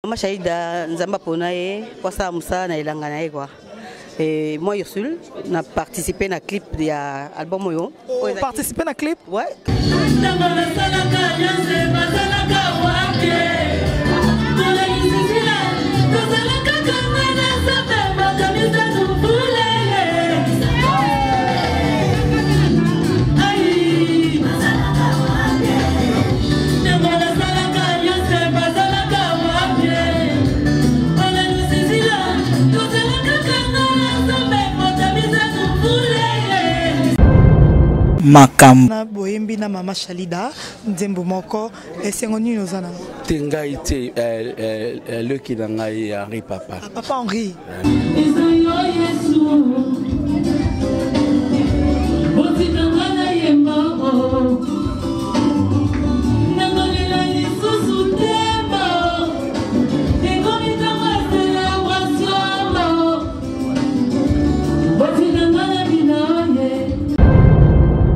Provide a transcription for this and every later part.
Maman Chalida nzamba pona ye kwa sa musa na ilanga na ye quoi. Et moi Ursule n'a participé na clip de album yo. Oh, participé na clip? Ouais. Makam na boyembi na Maman Chalida nzembo moko esengo nini ozana tenga ite le ki na ngai Henri papa papa Henri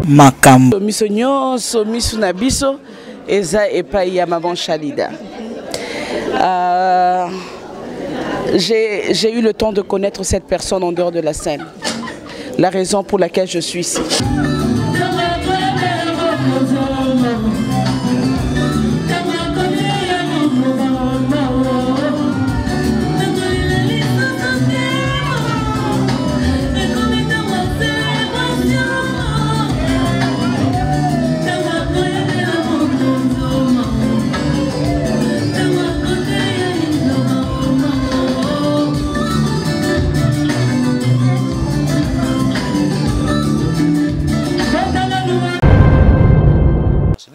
Makam miso nyonso miso na biso eza epai ya Maman Chalida. J'ai eu le temps de connaître cette personne en dehors de la scène. La raison pour laquelle je suis ici.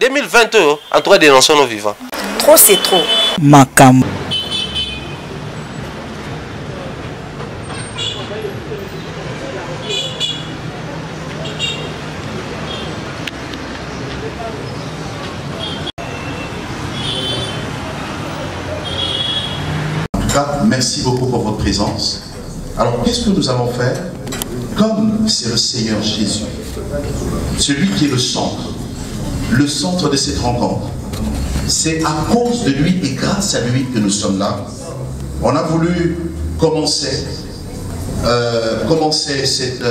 En 2022, en tout cas, dénonçons nos vivants. Trop, c'est trop. Makam. En tout cas, merci beaucoup pour votre présence. Alors, qu'est-ce que nous allons faire? Comme c'est le Seigneur Jésus, celui qui est le centre de cette rencontre. C'est à cause de lui et grâce à lui que nous sommes là. On a voulu commencer cette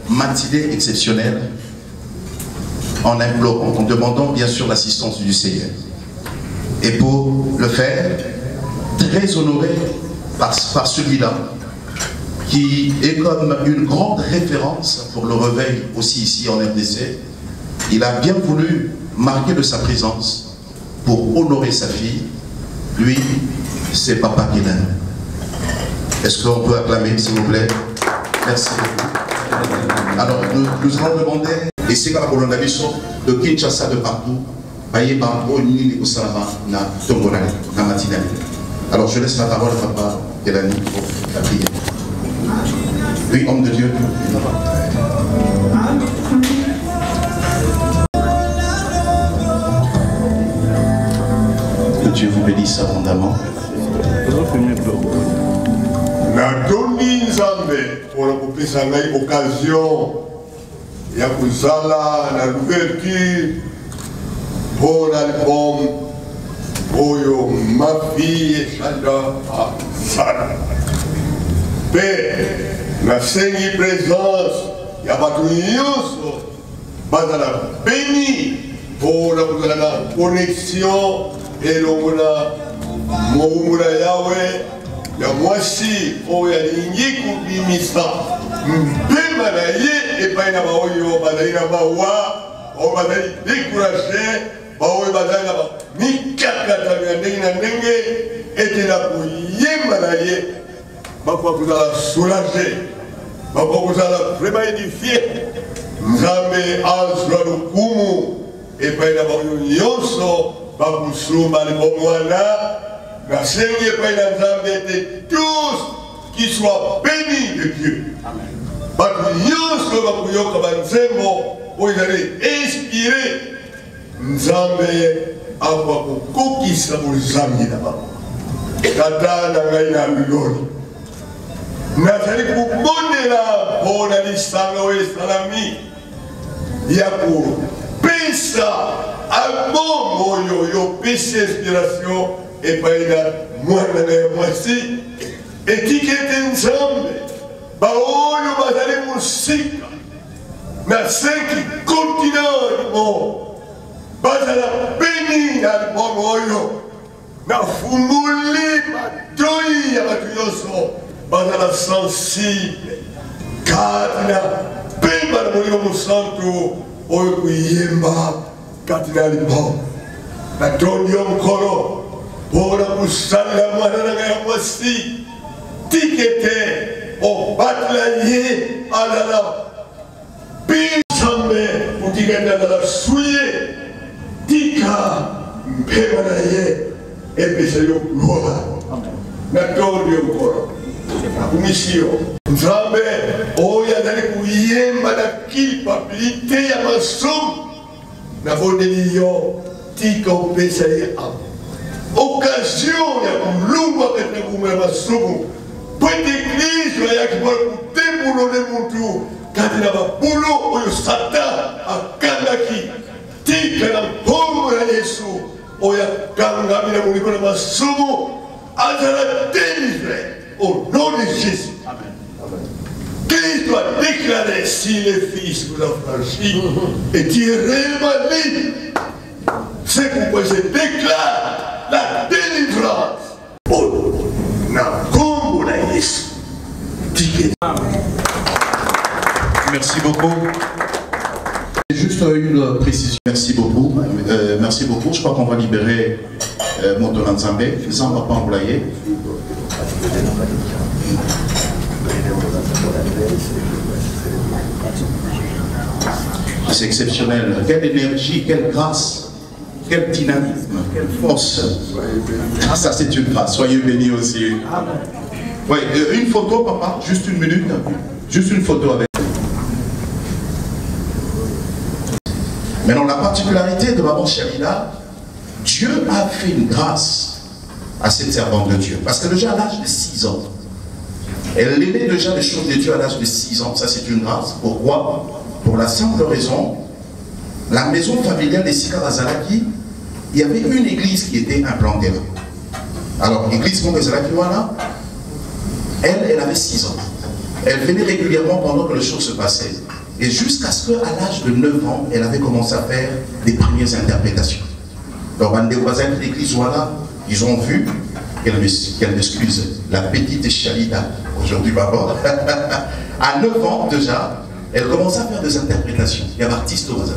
matinée exceptionnelle en implorant, en demandant bien sûr l'assistance du Seigneur. Et pour le faire, très honoré par celui-là, qui est comme une grande référence pour le réveil aussi ici en RDC. Il a bien voulu marquer de sa présence pour honorer sa fille. Lui, c'est Papa Guénin. Est-ce qu'on peut acclamer, s'il vous plaît? Merci beaucoup. Alors, nous allons demander, et c'est comme pour l'Ondabiso, de Kinshasa de partout, alors, je laisse la parole à Papa Guénin pour la prière. Oui, homme de Dieu. Que Dieu vous bénisse abondamment. Natoni Nzambe pour la occasion ya kuzala na l'ouverture pour l'album Oyo ma fille Chalida Sala. Père, na sengi présence ya batu nyonso bazala béni pour la connexion et l'ongona moumura yawe ya mwasi oyo alingi kubimisa mpema na ye epai na baoyo bazali na bawa oyo bazali découragé baoyo bazali na mikakatano ya ndenge na ndenge ete na koyemba na ye bakoka kozala soulagé bakoka kozala vraiment édifié nzambe azwa lokumu epai na baoyo nyonso bakusumba libomo wana nasengi epai na nzambe ete tous qui soient bénis de Dieu. Bato nyonso bakoyoka banzembo oyo ezali inspiré nzambe akwa kokokisa bozangi na bango. Tata na ngai na milori nazali kobondela mpona lisanga oyo esalami ya kopesa album oyo yopesi inspiration epai na mwana ya mwasi etikete nzambe baoyo bazali musika na 5 continents bazala beni na album oyo na funguli matoi ya bato nyonso bazala sensible kati na pemba na molimo mosantu oyo kuyemba kati na album natondi yo mokolo mpona kosalela mwana na ngai ya mwasi tikete obatela ye alala nzambe otikete alala suye tika mpema na ye epesa yo gloire natondi yo mokolo nakumisi yo nzambe oyo azali kuyemba na culpabilité ya masumu nabondeli yo tika opesa ye amo occasion ya kolungwa kete kumela masumu po ete eglise ayaki mpona kotembulole mutu kati na babulo oyo satan akangaki tika na nkombo ya yesu oyo akangami na molimo na masumu azala délivré au nom de Jésus. Christ doit déclarer si le Fils vous a franchi et tu es réellement libre. C'est pourquoi je déclare la délivrance. Oh, merci beaucoup. Juste une précision. Merci beaucoup. Merci beaucoup. Je crois qu'on va libérer Moto Nzambe. Faisant papa Moulaye. C'est exceptionnel. Quelle énergie, quelle grâce, quel dynamisme, quelle force. Ah, ça c'est une grâce. Soyez bénis aussi. Oui, une photo, papa, juste une minute. Juste une photo avec. Maintenant, la particularité de maman Shalida, Dieu a fait une grâce à cette servante de Dieu. Parce que déjà à l'âge de 6 ans, elle aimait déjà les choses de Dieu à l'âge de 6 ans. Ça, c'est une grâce. Pourquoi? Pour la simple raison, la maison familiale des Sikarazalaki, il y avait une église qui était implantée là. Alors, l'église Mongazalaki, voilà, elle avait 6 ans. Elle venait régulièrement pendant que les choses se passaient. Et jusqu'à ce qu'à l'âge de 9 ans, elle avait commencé à faire des premières interprétations. Donc, un des voisins de l'église, voilà, ils ont vu qu'elle m'excuse, la petite Shalida, aujourd'hui maman, à 9 ans déjà, elle commençait à faire des interprétations. Il y a l'artiste au hasard.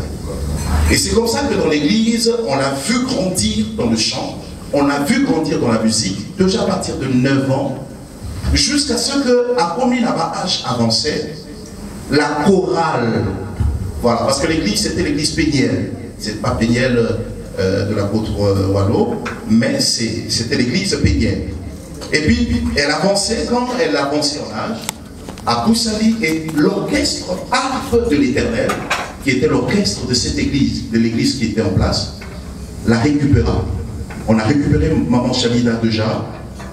Et c'est comme ça que dans l'église, on l'a vu grandir dans le chant, on l'a vu grandir dans la musique, déjà à partir de 9 ans, jusqu'à ce qu'à combien âge avancé, la chorale, voilà, parce que l'église c'était l'église Péniel, c'est pas Péniel de l'apôtre Wallo, mais c'était l'église Péniel. Et puis elle avançait, quand elle avançait en âge, à Poussali, et l'orchestre Harpe de l'Éternel, qui était l'orchestre de cette église, de l'église qui était en place, la récupéra. On a récupéré maman Shalida déjà.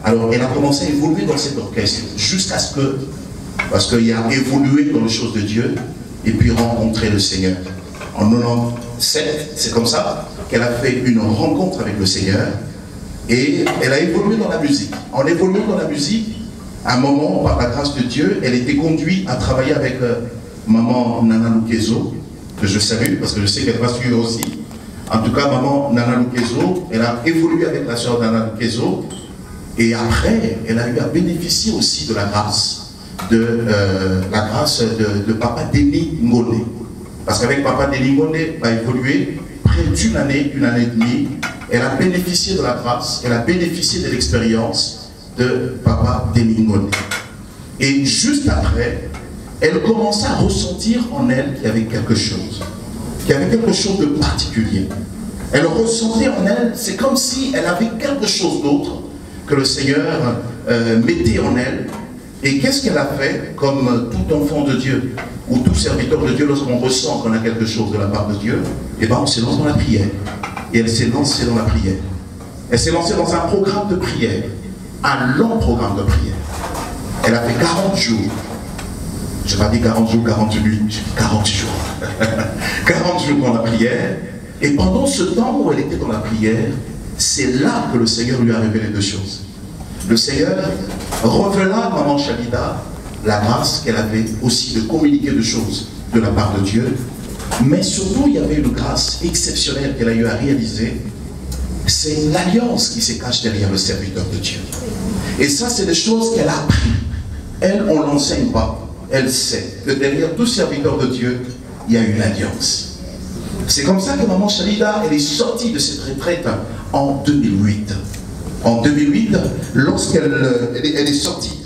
Alors elle a commencé à évoluer dans cet orchestre jusqu'à ce que, parce qu'il a évolué dans les choses de Dieu et puis rencontré le Seigneur. En 97, c'est comme ça qu'elle a fait une rencontre avec le Seigneur et elle a évolué dans la musique. En évoluant dans la musique, à un moment, par la grâce de Dieu, elle était conduite à travailler avec maman Nana Lukezo, que je salue parce que je sais qu'elle va suivre aussi. En tout cas, maman Nana Lukezo, elle a évolué avec la sœur Nana Lukezo. Et après, elle a eu à bénéficier aussi de la grâce de Papa Denis Ngone. Parce qu'avec Papa Denis Ngone, elle a évolué près d'une année et demie. Elle a bénéficié de la grâce, elle a bénéficié de l'expérience de Papa Denis Ngone. Et juste après, elle commençait à ressentir en elle qu'il y avait quelque chose. Qu'il y avait quelque chose de particulier. Elle ressentait en elle, c'est comme si elle avait quelque chose d'autre que le Seigneur mettait en elle. Et qu'est-ce qu'elle a fait, comme tout enfant de Dieu, ou tout serviteur de Dieu, lorsqu'on ressent qu'on a quelque chose de la part de Dieu, et bien on se lance dans la prière. Et elle s'est lancée dans la prière. Elle s'est lancée dans un programme de prière, un long programme de prière. Elle a fait 40 jours. Je ne vais pas dire 40 jours, 40 nuits, 40 jours. 40 jours dans la prière. Et pendant ce temps où elle était dans la prière, c'est là que le Seigneur lui a révélé deux choses. le Seigneur révéla à maman Chalida la grâce qu'elle avait aussi de communiquer des choses de la part de Dieu. Mais surtout, il y avait une grâce exceptionnelle qu'elle a eu à réaliser. C'est l'alliance qui se cache derrière le serviteur de Dieu. Et ça, c'est des choses qu'elle a appris. Elle, on ne l'enseigne pas. Elle sait que derrière tout serviteur de Dieu, il y a une alliance. C'est comme ça que maman Chalida, elle est sortie de cette retraite en 2008. En 2008, lorsqu'elle est sortie,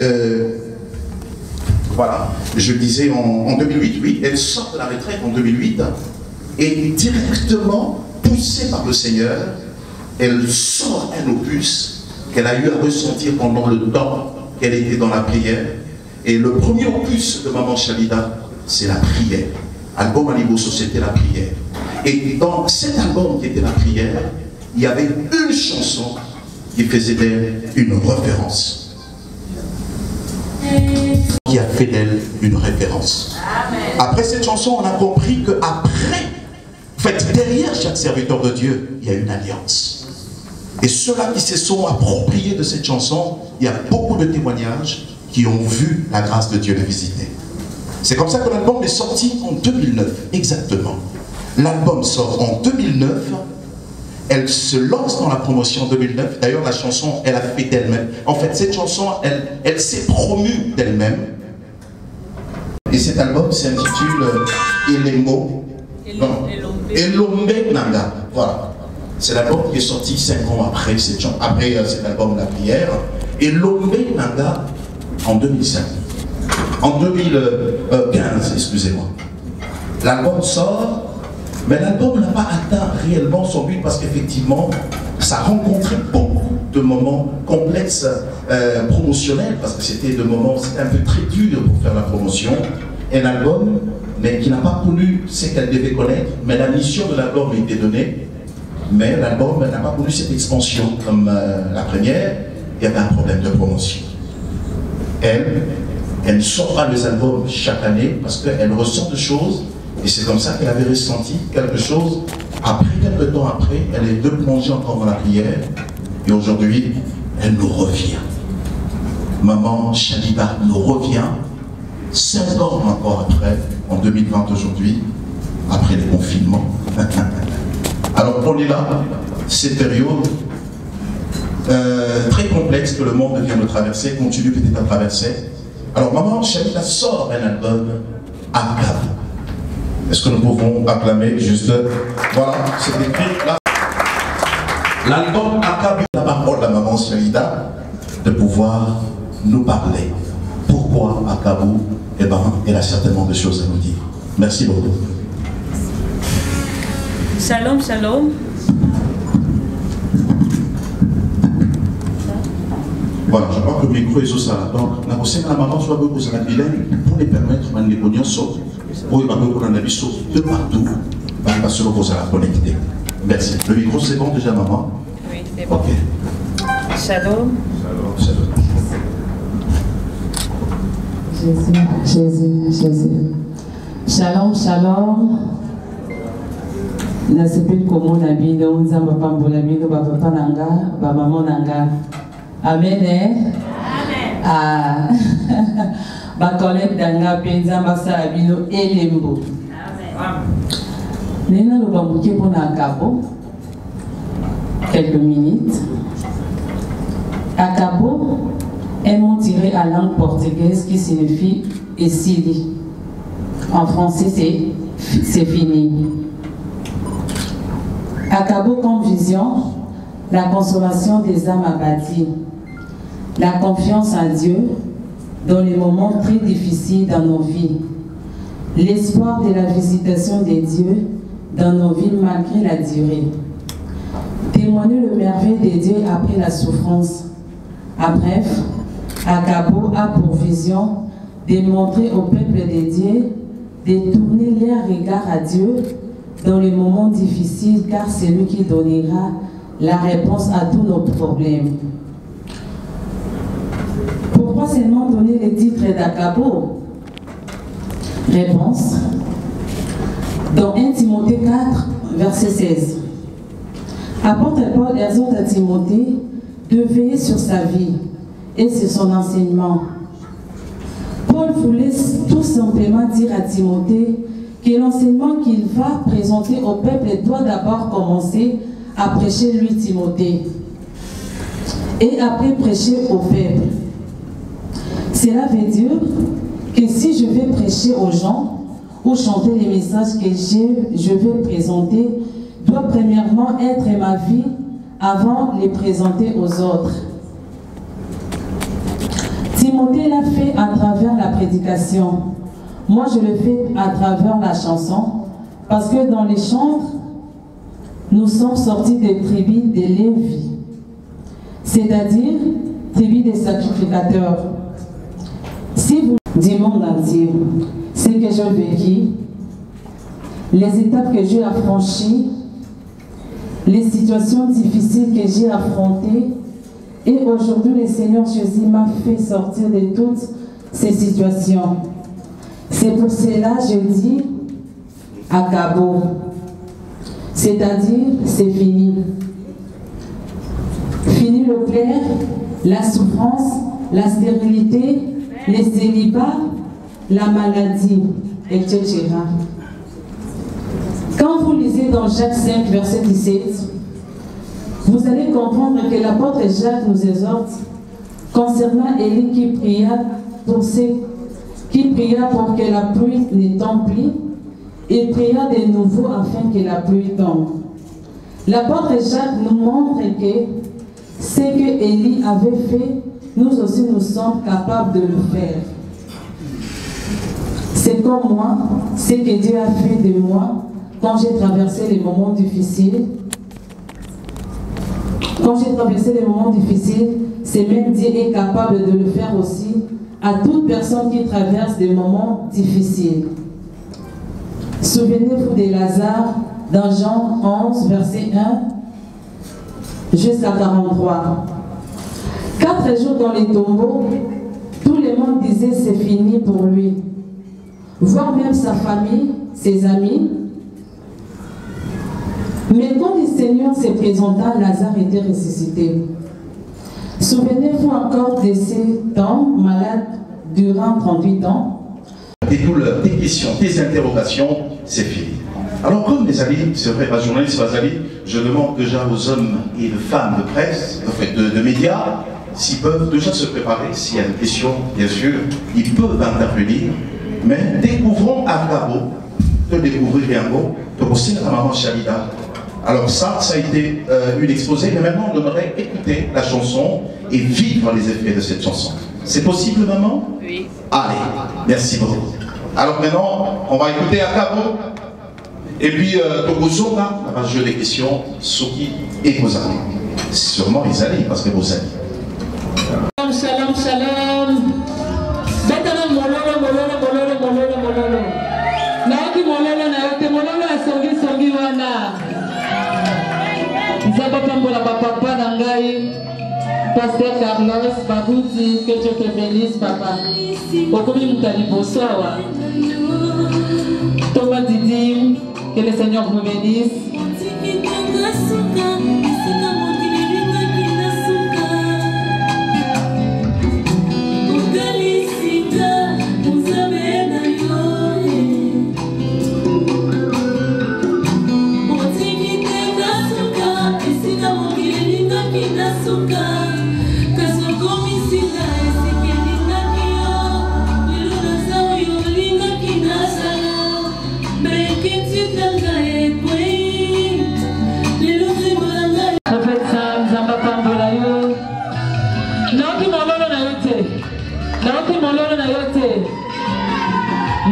voilà, je le disais en 2008, oui, elle sort de la retraite en 2008 et directement poussée par le Seigneur, elle sort un opus qu'elle a eu à ressentir pendant le temps qu'elle était dans la prière. Et le premier opus de maman Chalida, c'est la prière. Album Aliboso, c'était la prière. Et dans cet album qui était la prière, il y avait une chanson qui faisait d'elle une référence. Qui a fait d'elle une référence. Après cette chanson, on a compris que après, en fait, derrière chaque serviteur de Dieu, il y a une alliance. Et ceux-là qui se sont appropriés de cette chanson, il y a beaucoup de témoignages qui ont vu la grâce de Dieu les visiter. C'est comme ça que l'album est sorti en 2009, exactement. L'album sort en 2009, elle se lance dans la promotion en 2009. D'ailleurs, la chanson, elle a fait d'elle-même. En fait, cette chanson, elle s'est promue d'elle-même. Et cet album s'intitule Elemo. Elombe Nanga. Voilà. C'est l'album qui est sorti 5 ans après cet album La Prière. Elombe Nanga en 2005. En 2015, excusez-moi. L'album sort, mais l'album n'a pas atteint réellement son but parce qu'effectivement, ça a rencontré beaucoup de moments complexes promotionnels parce que c'était un peu très dur pour faire la promotion. Un album, mais qui n'a pas connu ce qu'elle devait connaître, mais la mission de l'album a été donnée, mais l'album n'a pas connu cette expansion comme la première. Il y avait un problème de promotion. Elle sortira les albums chaque année parce qu'elle ressent des choses et c'est comme ça qu'elle avait ressenti quelque chose. Après, quelques temps après, elle est de plonger encore dans la prière et aujourd'hui, elle nous revient. Maman Chalida nous revient 5 ans encore après, en 2020 aujourd'hui, après les confinements. Alors on est là, cette période très complexe que le monde vient de traverser, continue peut-être à traverser. Alors maman Chalida sort un album Akabu. Est-ce que nous pouvons acclamer juste, voilà, c'est écrit là. L'album Akabu, la parole de la maman Chalida, de pouvoir nous parler. Pourquoi Akabu? Eh bien, elle a certainement des choses à nous dire. Merci beaucoup. Shalom, shalom. Voilà, je crois que le micro est sous ça. Donc, la maman soit beaucoup sur la bilingue pour les permettre de les cogner saut. Pour les beaucoup dans la vie saut de partout. Parce que vous allez connecter. Merci. Le micro, c'est bon déjà, maman? Oui, c'est bon. Ok. Shalom. Shalom, shalom. Jésus. Shalom, shalom. Na sepeli komona bino nzamba pambola bino papa nanga maman nanga. Amen. Amen. Ah. Ba collègue danga penza mbasa bino elembo. Amen. Nena lo bambuke pona Akabo. Quelques minutes. Akabo est mot tiré à langue portugaise qui signifie Essili. En français, c'est fini. Akabo comme vision, la consolation des âmes abattues, la confiance en Dieu dans les moments très difficiles dans nos vies, l'espoir de la visitation des dieux dans nos vies malgré la durée, témoigner le merveille des dieux après la souffrance. À bref, Akabo a pour vision de montrer au peuple des dieux de tourner leur regard à Dieu dans les moments difficiles, car c'est lui qui donnera la réponse à tous nos problèmes. Pourquoi seulement donner le titre d'Akabo? Réponse. Dans 1 Timothée 4, verset 16. Apôtre Paul exhorte à Timothée de veiller sur sa vie, et c'est son enseignement. Paul voulait tout simplement dire à Timothée que l'enseignement qu'il va présenter au peuple doit d'abord commencer à prêcher lui, Timothée, et après prêcher au peuple. Cela veut dire que si je vais prêcher aux gens ou chanter les messages que je vais présenter, doit premièrement être ma vie avant de les présenter aux autres. Timothée l'a fait à travers la prédication. Moi, je le fais à travers la chanson, parce que dans les chants, nous sommes sortis des tribus de Lévi, c'est-à-dire tribus des sacrificateurs. Si vous du monde entier, ce que j'ai vécu, les étapes que j'ai affranchies, les situations difficiles que j'ai affrontées, et aujourd'hui le Seigneur Jésus m'a fait sortir de toutes ces situations. C'est pour cela que je dis à Cabo, c'est-à-dire c'est fini. Fini le plaire, la souffrance, la stérilité, les célibats, la maladie, etc. Quand vous lisez dans Jacques 5, verset 17, vous allez comprendre que l'apôtre Jacques nous exhorte concernant Élie qui pria pour que la pluie ne tombe plus, et pria de nouveau afin que la pluie tombe. L'apôtre Jacques nous montre que ce que Élie avait fait, nous aussi nous sommes capables de le faire. C'est comme moi, ce que Dieu a fait de moi quand j'ai traversé les moments difficiles. Quand j'ai traversé les moments difficiles, c'est même Dieu est capable de le faire aussi à toute personne qui traverse des moments difficiles. Souvenez-vous de Lazare dans Jean 11, verset 1 jusqu'à 43. 4 jours dans les tombeaux, tout le monde disait c'est fini pour lui. Voire même sa famille, ses amis. Mais quand le Seigneur se présenta, Lazare était ressuscité. Souvenez-vous encore de ces temps malades durant 38 ans. Et toutes tes questions, tes interrogations, c'est fini. Alors comme mes amis, c'est vrai, pas journaliste, pas amis, je demande déjà aux hommes et aux femmes de presse, en fait, de médias, s'ils peuvent déjà se préparer, s'il y a des questions, bien sûr, ils peuvent intervenir, mais découvrons à Cabo, de découvrir bien beau, de aussi à maman Chalida. Alors ça a été une exposé, mais maintenant on aimerait écouter la chanson et vivre les effets de cette chanson. C'est possible, maman? Oui. Allez, merci beaucoup. Alors maintenant, on va écouter à Cabo, et puis Togozoka, on va jouer des questions, Soki et Kozali. Sûrement les alliés, parce que vos alliés. Shalom, shalom. Betana mololo, mololo, mololo, mololo, mololo. Naoki mololo, naoki mololo, asongi, songi wana. Nzaba kambola papa nangai, Pasteur Carlos, Babouti, que Dieu te bénisse, papa. Okomi mutali bosowa. Thomas Didim, que le Seigneur vous bénisse.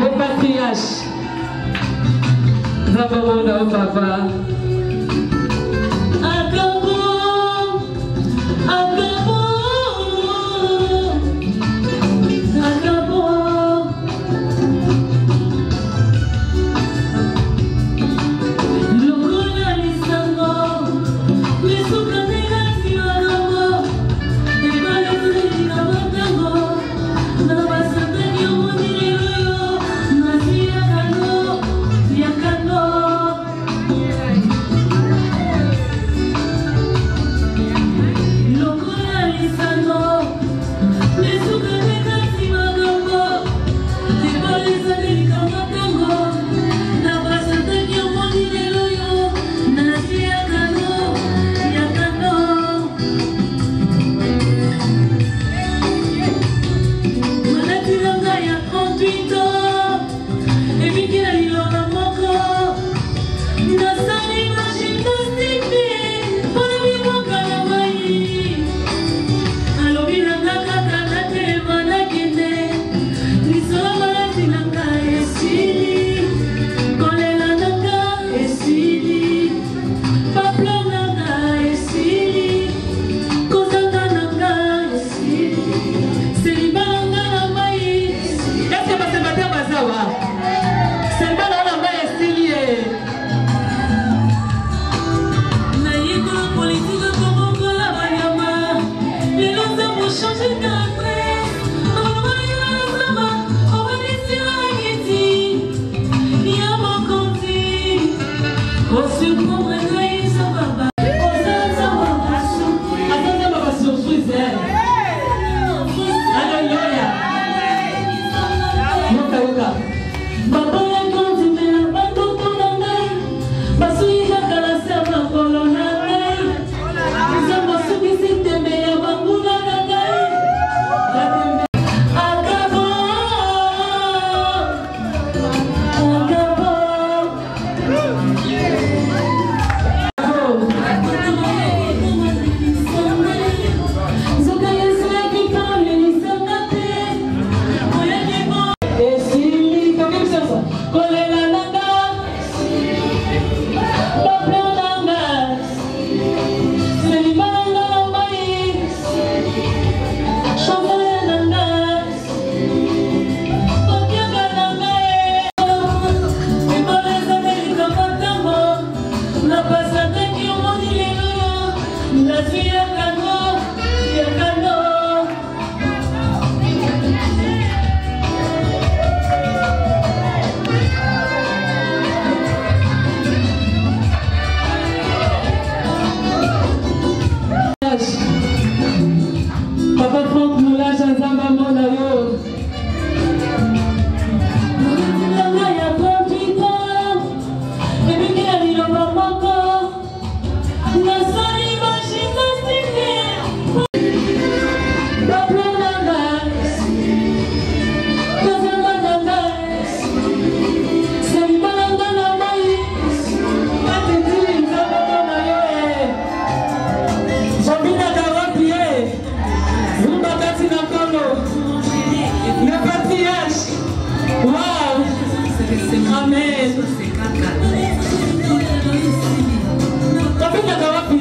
Le patriarche, Zaboro papa.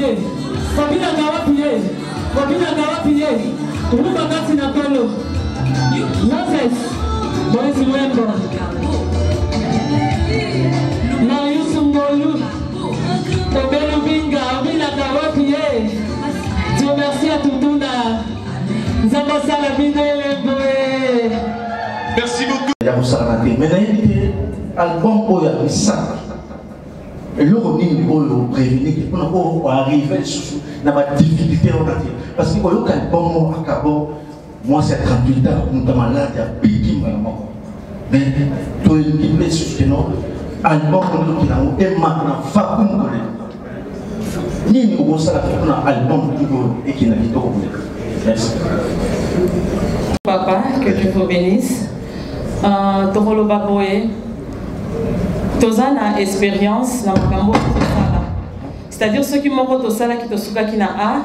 wapiye. Wabina nga wapiye. Wabina nga wapiye. Uruba kati na kolo. Moses. Boys Wembo. Na Yusu Ngolu. Obelu Binga. Wabina nga wapiye. Dieu merci à Tutuna. Zambasala Binga Wembo. Merci beaucoup. Mais d'ailleurs, album Oya Missa. Et le revenu au prévenir pour arriver dans ma difficulté. Parce que le album à Cabo, moi c'est 38 ans, nous sommes malades, il y a piqué vraiment. Mais tout le monde est sur le album qui a été maintenant Fakoum. Ni nous avons un album et qui n'a pas été. Merci. Papa, que Dieu vous bénisse. Torolo Baboé. Tozana expérience na makambo tosala. C'est-à-dire ceux qui m'ont tosala qui tosuka qui na A,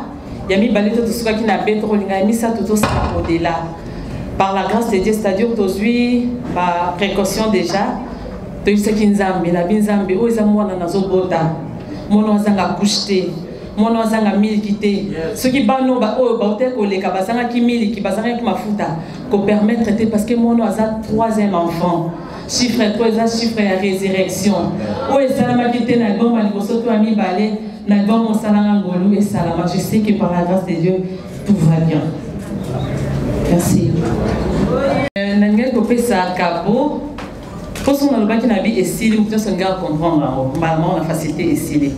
yami balito tosuka qui na B, tolinga yami sa tosala au-delà. Par la grâce de Dieu, c'est-à-dire tozui par précaution déjà, toyisa ki nzambe na binzambe o eza mwana nazo bota. Mono azanga kushte. Mono azanga miliki te. Ceux qui bano ba o ba hotel koleka bazanga ki miliki bazanga ki mafuta ko permettre te parce que mono aza troisième enfant. Chiffre 3, chiffre à résurrection. Où est Salama qui était l'album à l'Iboso, toi, mi balé, l'album au Salama Ngolou et Salama. Je sais que par la grâce de Dieu, tout va bien. Merci. Nanga Kopé sa Cabo. Pour son album qui n'a pas essayé, nous devons comprendre. Normalement, la facilité est essayée.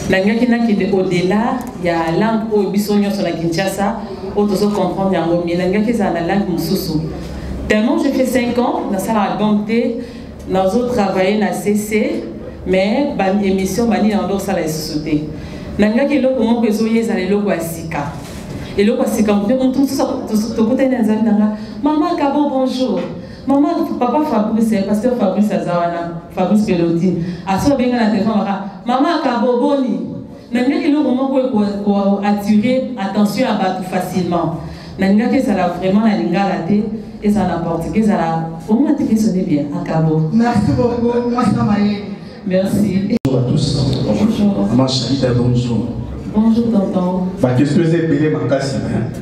Nanga qui n'a qui au-delà, il y a la langue au Bissonio sur la Kinshasa, où nous devons comprendre. Mais Nanga qui est la langue Moussoussou. Tellement j'ai fait 5 ans dans ça album T, nous avons travaillé dans CC, mais ban émission bani dans d'autres salles de société. Nanga qui loko mo besoye za loko asika. Et loko asika on tout tout côté nzali nanga. Maman Kabo bonjour. Maman papa Fabrice, pasteur Fabrice Azawana, Fabrice Pelotti. Aso benga na téléphone maman Kabo boni. Nanga qui loko mo ko attirer attention à battre facilement. Nanga qui ça vraiment la lingala té. Et ça en portugais, ça a au moins été sonné bien à Cabo. Merci beaucoup, moi c'est Maïe. Merci. Bonjour à tous. Bonjour. Maman Chalida, bonjour. Bonjour, tonton. Qu'est-ce que j'ai payé ma casse?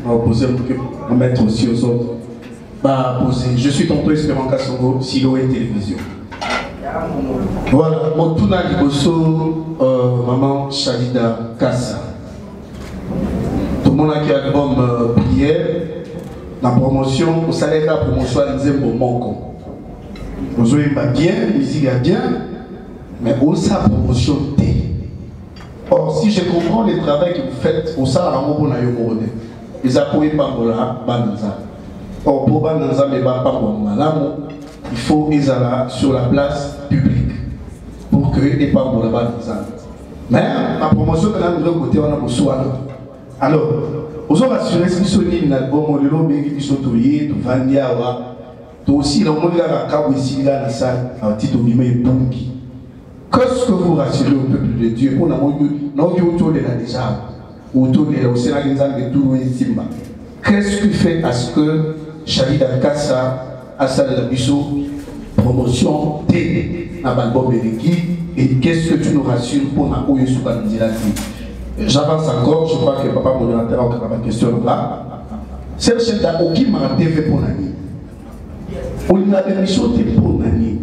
On va poser pour mettre aussi aux autres. Je suis tonton Espérant Kassongo, Silo et Télévision. Voilà, mon tour à Liboso, maman Chalida Kassa. Tout le monde a qui a l'album Prière. La promotion, au salaire de la promotion, elle disait bon manque. Vous avez pas bien, musique est bien, mais au sa promotion T. Or, si je comprends le travail que vous faites, au salaire de la promotion, ils appuient pas pour la bananza. Or, pour bananza, mais pas pour la il faut qu'ils soient sur la place publique pour que les pas pour la bananza. Mais la promotion de la nouvelle côté, on a besoin. Alors, vous avez rassuré ce qui sont dit l'album, on l'a dit qu'ils sont toyés, tout vandia, tout aussi, là, on a cabo ici, là, dans la salle, à titre de Bungi. Qu'est-ce que vous rassurez au peuple de Dieu? On a dit autour de la déjà, autour de la Sénat de Toulou et Simba. Qu'est-ce qui fait à ce que Chalida Kassa, à salle de la Bissot, promotion T, dans l'album Beleki, et qu'est-ce que tu nous rassures pour la Oyo Soukanzilati? J'avance encore, je crois que papa modérateur a encore ma question là. C'est le chef d'Aoki m'a TV pour l'année. On a des missions pour l'année.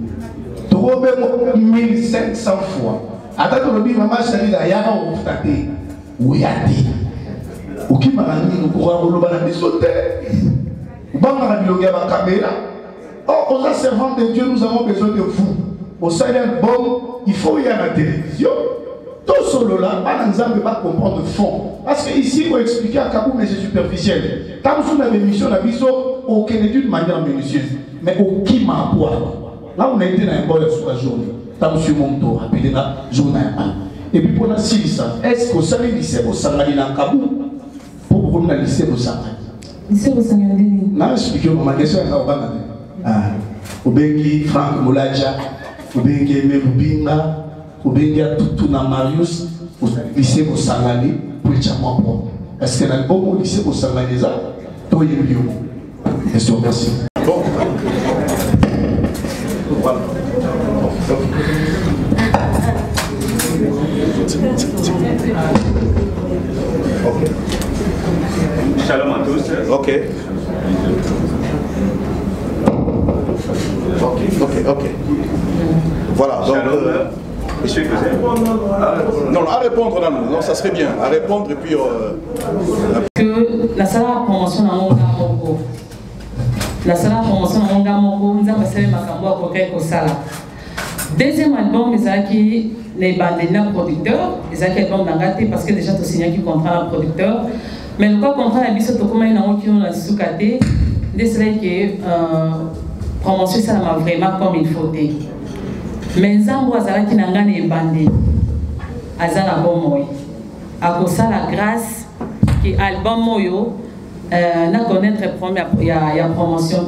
Tu remets 1500 fois. Attends, tu dis maman, je dis, il y a un ouf, oui, il y a des. Oki m'a dit, nous courons au loba dans des hôtels. Ou pas m'a dit, il y a ma caméra. Or, aux servants de Dieu, nous avons besoin de vous. Au salaire bon, il faut y aller à la télévision. Tout solo là, on ne pas comprendre le fond. Parce que ici, il faut expliquer à Kabou, mais c'est superficiel. Quand nous avons une émission, on a d'une manière minutieuse. Mais au qui m'a boire. Là, on a été dans un bon sur la journée. Quand nous mon tour, appelé la journée. Et puis pour la ça, est-ce que ça lycée au Sangali dans Kabou pour vous le lycée au Sangali? Lycée au Sangali. Non, expliquez ma question est là. Au Bengi, Franck Moulaja, au Bengi, Mebubinga. Ou bien tout na Marius au lycée au Sangani pour le champion. Est-ce que l'album au lycée au Sangani ça? Tout est mieux. Question, merci. Bon. Voilà. Ok. Voilà, donc... non, à répondre, non, ça serait bien. À répondre et puis... Que la salle de promotion dans mon Moko. La salle de promotion dans mon Moko, nous avons passé ma cambo à Kokai Kosala. Deuxième album, les bandes producteurs, les albums d'Angate, parce que déjà, tu as signé qui contrat un producteur. Mais le contrat, la bise, tu as comme un qui a sous-caté, c'est cela que promotion, ça m'a vraiment comme il faut. Mais Zambo Azala qui n'a pas de bandé, Azala Bomoy. À cause de la grâce que l'album Moyo n'a connaître il y a promotion.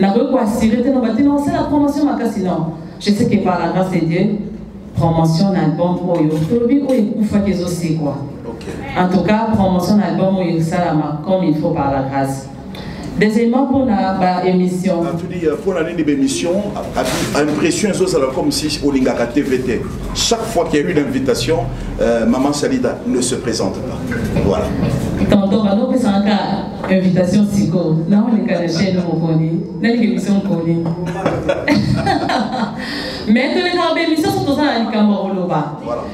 N'a pas quoi assurer, non, c'est la promotion, sinon. Je sais que par la grâce de Dieu, promotion d'album Moyo. Tout le monde est aussi quoi. En tout cas, promotion d'album Moyo, ça comme il faut par la grâce. Deuxièmement, pour l'émission. Pour l'année de l'émission, l'impression est comme si au Lingaka TVT, chaque fois qu'il y a eu une invitation, Maman Salida ne se présente pas. Voilà. Tonton, on peut s'en faire invitation psycho. Non, on est qu'à la chaîne, on connaît. Dans l'émission, on connaît. Mais tous les grands émissions sont tous dans les Camerounais.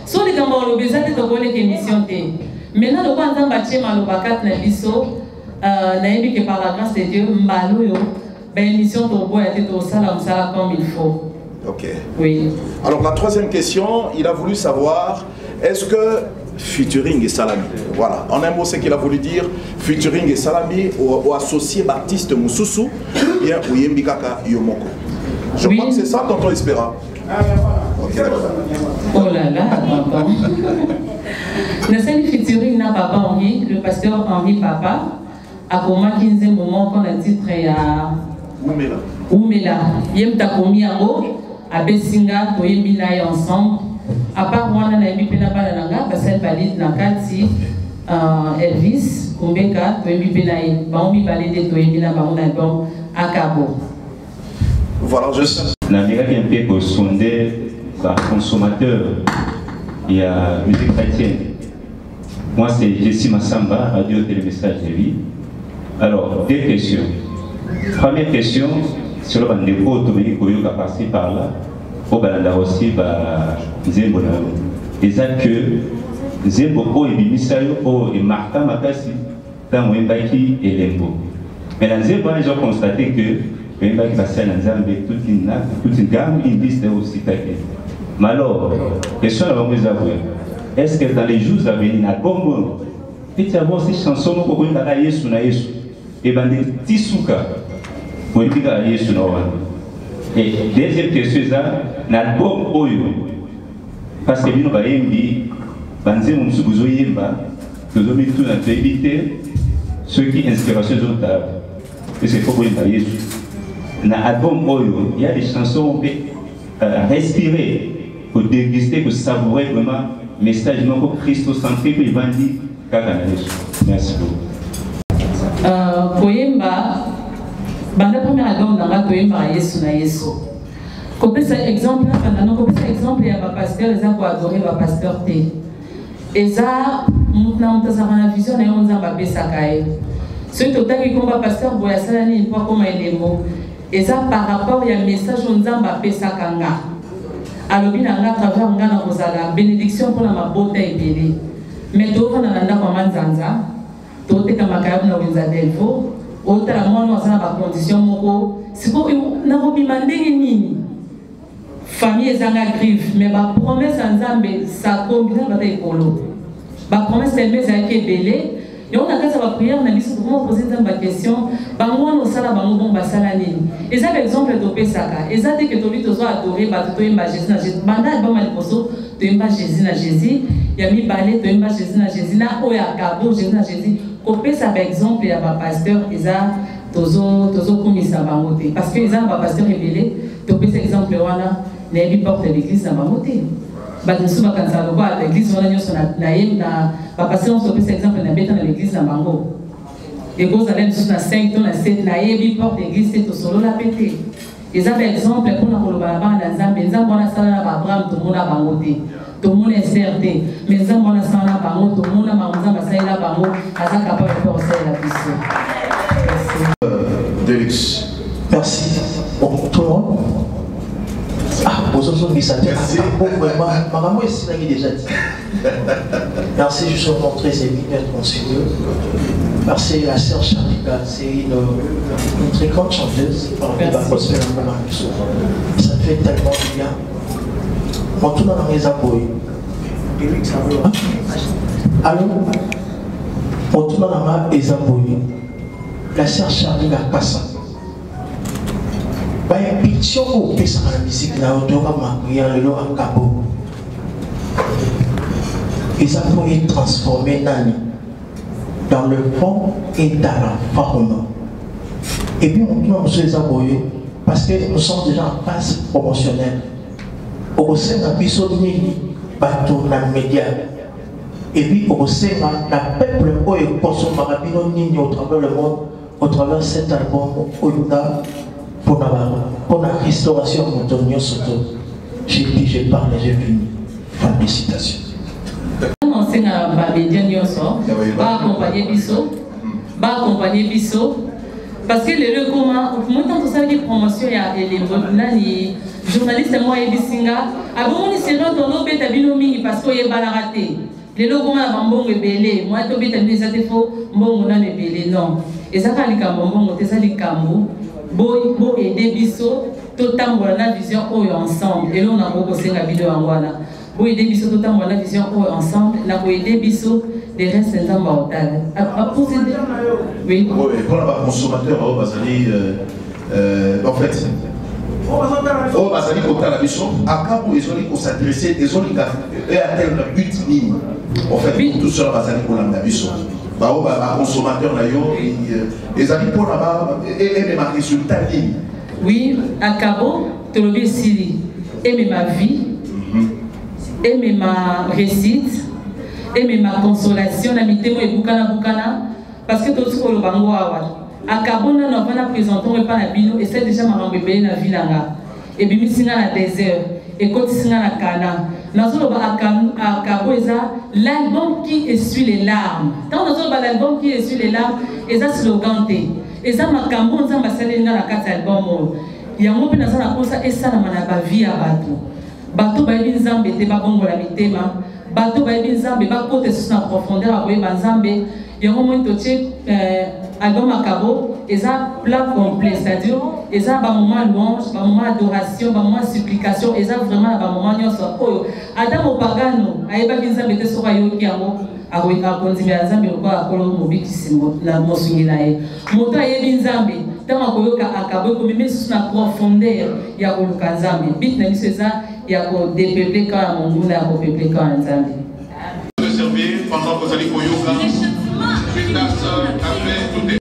Sur les Camerounais, ça c'est une émission. Maintenant, le point d'en bâtir Malobakat Nabiso. Que par la grâce de Dieu, Malouyo, l'émission Tobo a été au salam comme il faut. Ok. Oui. Alors la troisième question, il a voulu savoir, est-ce que featuring et salami, voilà, en un mot c'est qu'il a voulu dire, featuring et salami ou associé Baptiste Moussoussou, bien ou Yembikaka Yomoko. Je crois que c'est ça, tonton Espéra. Ok, d'accord. Oh là là, tonton. Le seul featuring n'a pas Henri, le pasteur Henri Papa. À comment 15 moment qu'on a titre à Oumela. Yem takomi yango, à Bessinga, Toyembina ensemble. À part moi, on a eu Pena Balananga, parce qu'elle valide Nakati, Elvis, Kumbeka, Toyembi Benaï, Baomi valide Toyembina, Baon album, à Cabo. Voilà, je sais. L'Amérique est un peu pour sonder par consommateur. Il y a musique chrétienne. Moi, c'est Jessie Massamba, radio télémessage de vie. Alors, deux questions. Première question, sur le bandeko automatique qui a passé par là, au Balanda aussi, Zembo. Et ça que Zembo et Bimisayo et Martha Makasi, dans Wembaki et Lembo. Mais dans Zembo, ils ont constaté que Wembaki passait dans Zambé toute une gamme indice aussi. Mais alors, question à vous avouer, est-ce que dans les jours à venir, à Congo, il y a aussi des chansons qui sont à Yesu na Yesu. Et bien des Tisuka, pour dire à Yesu na Yesu. Et deuxième question, c'est l'album Oyo. Parce que nous avons dit, Banzé Moussouzo Yemba, nous avons mis tout dans éviter ceux qui inspiration aux autres. Et c'est pour dire à Yesu. Dans l'album Oyo, il y a des chansons où on peut respirer, pour déguster, pour savourer vraiment le message christocentrique et bandit. Merci beaucoup. Koyemba, le premier album dans la Koyemba Yesu na Yesu. Comme ça exemple, il y a un pasteur, ils ont adoré le pasteur T. Et ça, nous avons une vision et on a fait ça. Ceux qui ont un pasteur, ils ont pas comme un démon. Et ça, par rapport à un message, on a fait ça. Alors, il y a un travers la bénédiction pour la beauté et béni. Mais tout le monde a un zanza, tout le monde a un delvo, autre monde a une condition. Si vous avez demandé famille est en griffe, mais la promesse en Zambie, ça combine avec les polos. La promesse est belée. Et on a fait la prière, on a dit comment poser une question. Bango no sala bango bon basala nini. Et ça exemple de Pesaka. Et ça dit que tu dois adorer batuto imba Jésus na Jésus. Banda ba mal poso tu imba Jésus na Jésus. Yami balé tu imba Jésus na Jésus na oya kabo Jésus na Jésus. Kopé ça par exemple ya ba pasteur Isa tozo komisa bango te. Parce que Isa ba pasteur révélé, tu peux cet exemple wana na porte de l'église na bango te. L'église, on a passé cet exemple dans l'église de Bango. Et vous allez sur la 5 tonnes, la 7, la porte l'église, c'est au solo la pété. Et ça, par exemple, pour la Kolobaba, dans Zambie, on a Abraham, tout le monde a Bangoté. tout le monde est certain. Mais ça, on a ça là, tout le monde a ça là, ça capable de faire ça là. Delux. Merci. Bon, tout le monde. Ah, vous autres, merci. Vraiment, maman est ici, déjà dit. Merci, je suis rencontré, c'est bien conseillé. Merci à la sœur Charika, c'est une très grande chanteuse. Ça me fait tellement du bien. On tourne dans les abois. Alors, on tourne dans les abois. La sœur Charika Kassa. Il y a une picture où on peut la musique là, on doit m'appuyer le en capot. Et ça peut être transformé dans le fond et dans la forme. Et puis on doit se les aboyer parce que nous sommes déjà en phase promotionnelle. Au sein de la bisonnie, bateau dans les médias. Et puis au sein de la peuple qui consomme la bisonnie au travers le monde, au travers de cet album, pour la restauration de Antonio Soto. J'ai dit, j'ai parlé, j'ai fini. Félicitations. On sait que les médias va accompagner Bisso. Parce que les lieux communs, moi, tant que ça, les promotions, il y a les journalistes, moi, et Bissinga. Avant, on s'est rendu dans l'objet de Binomini parce qu'il y a balaraté. Les lieux communs, bon, et belé. Moi, je suis obligé de dire, bon, on a belé. Non. Et ça, c'est les cambos, c'est ça, les cambos. Bon, aider Bisso, totalement la vision ensemble. Et là, on a beaucoup de vidéos en Wana. Pour aider Bisso, totalement la vision ensemble. On a aider Bisso, des restes d'un mortal. Oui. Pour les consommateurs, en fait, au Bazali, au Talabiso, à quand ils ont s'adresser, ils ont atteindre le but minimum. En fait, pour tout cela, Bazali, pour l'Amdabiso. Les consommateurs, les amis pour là-bas, et même un résultat ligne. Oui, à Cabo, tu l'as vu ici, aimer ma vie, aimer ma réussite, aimer ma consolation, l'amitié, moi, et Boukana, parce que tout ce qu'on a à Cabo, nous avons présenté, on n'est pas la bino, et c'est déjà ma bébé dans la ville. Et puis, nous sommes dans le désert, et quand nous sommes dans la Cana. Nous avons à Cabo, l'album qui essuie les larmes. Quand nous avons l'album qui essuie les larmes, et ça slogan. Et ça, ma Cabo, nous avons dans la carte album. Il y a un peu de ça, et ça, nous avons vie à Batou. Batou, il y a une zambe, il y a un bon thème. Batou, il y a une zambe, il y a un côté sur la profondeur, il y a un zambe. Il y a un moment de album à Cabo, et ça, plat complet, c'est-à-dire, et ça, un moment louange, un moment adoration, un moment supplication, et ça, vraiment, un moment nyonso. Adam Opagano, Aïba Binzambe était sur Ayoki Amo, à continuer à Zambe, ou à Kolo Mobiki Simbo, la Mosunginae. Moto Aïe Binzambe, tant à Koyoka à Cabo, comme même sur la profondeur, il y a Koloka Zambe. Bit n'a mis ça, il y a dépeupler quand à mon goût, il y a dépeupler quand à Zambe. De servir pendant que vous allez Koyoka, une tasse après tout est.